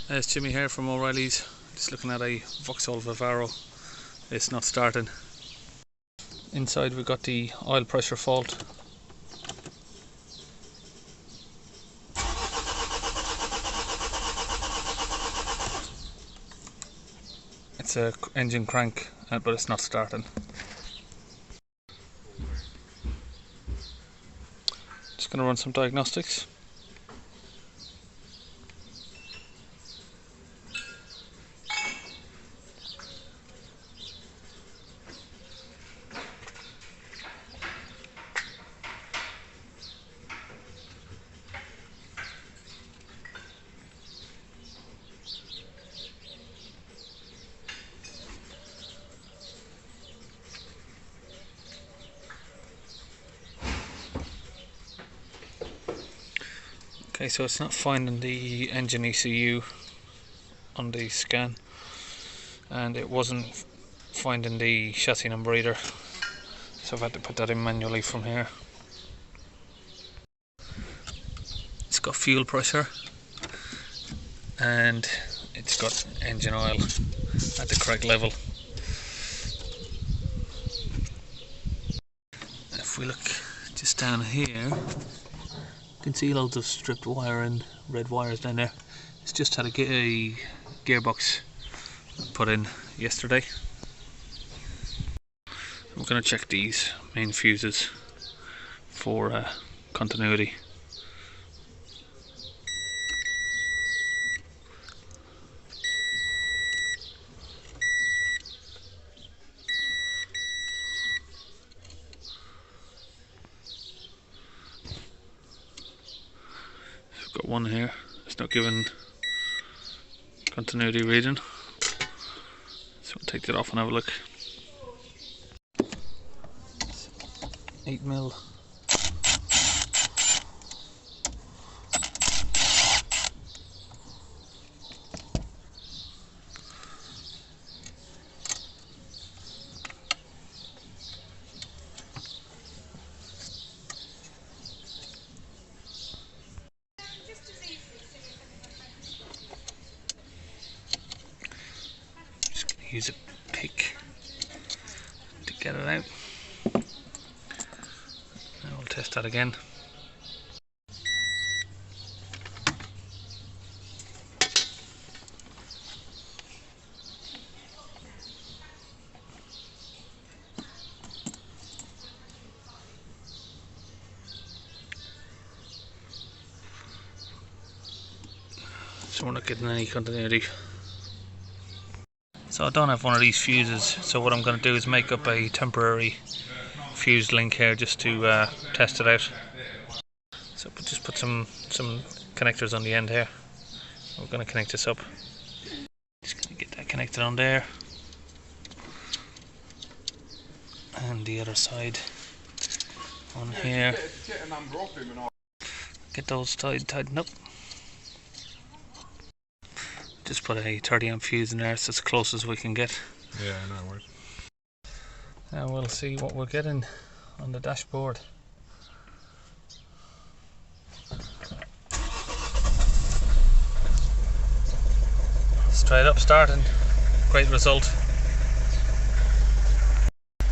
There's Jimmy here from O'Reilly's, just looking at a Vauxhall Vivaro. It's not starting. Inside we've got the oil pressure fault. It's a engine crank, but it's not starting. Just going to run some diagnostics. Okay, so it's not finding the engine ECU on the scan, and it wasn't finding the chassis number either, so I've had to put that in manually from here. It's got fuel pressure and it's got engine oil at the correct level. If we look just down here, you can see loads of stripped wire and red wires down there. It's just had a gearbox put in yesterday. We're going to check these main fuses for continuity. Got one here, it's not giving continuity reading, so we'll take that off and have a look. 8mm. Use a pick to get it out. Now we'll test that again. So we're not getting any continuity. So I don't have one of these fuses, so what I'm going to do is make up a temporary fuse link here just to test it out. So just put some connectors on the end here. We're going to connect this up. Just going to get that connected on there. And the other side on here. Get those tightened up. Just put a 30 amp fuse in there, so it's as close as we can get. Yeah, no worries. Now we'll see what we're getting on the dashboard. Straight up starting, great result.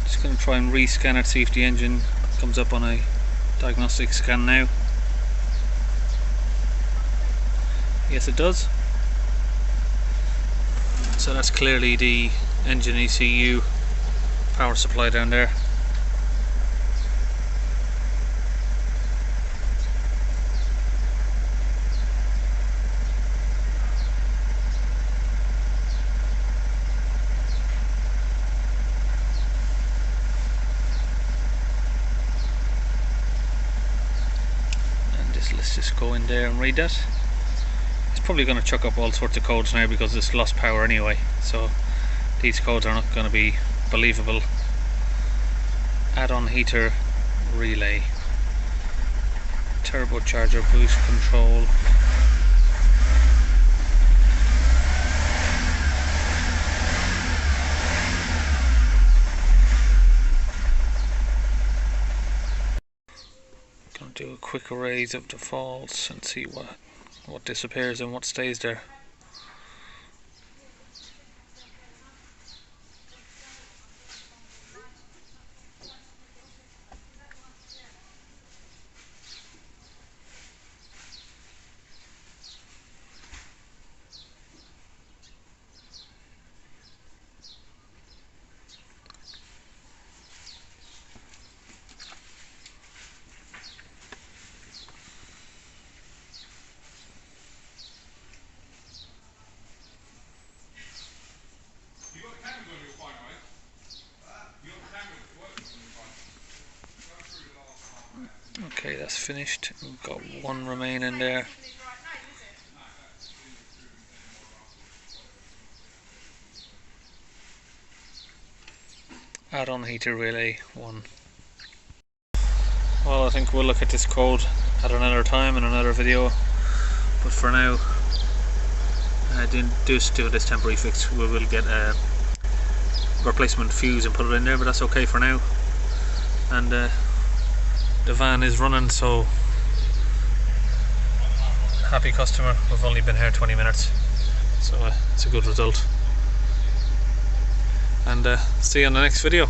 Just going to try and rescan it, see if the engine comes up on a diagnostic scan now. Yes, it does. So that's clearly the engine ECU power supply down there. And let's just go in there and read that. Probably going to chuck up all sorts of codes now because it's lost power anyway, so these codes are not going to be believable. Add-on heater relay, turbocharger boost control, Do a quick erase of the faults and see what disappears and what stays there. Okay, that's finished. We've got one remaining there. Add-on heater relay 1. Well, I think we'll look at this code at another time in another video, but for now I didn't just do this temporary fix. We will get a replacement fuse and put it in there, but that's okay for now. And the van is running, so happy customer. We've only been here 20 minutes, so it's a good result. And see you on the next video.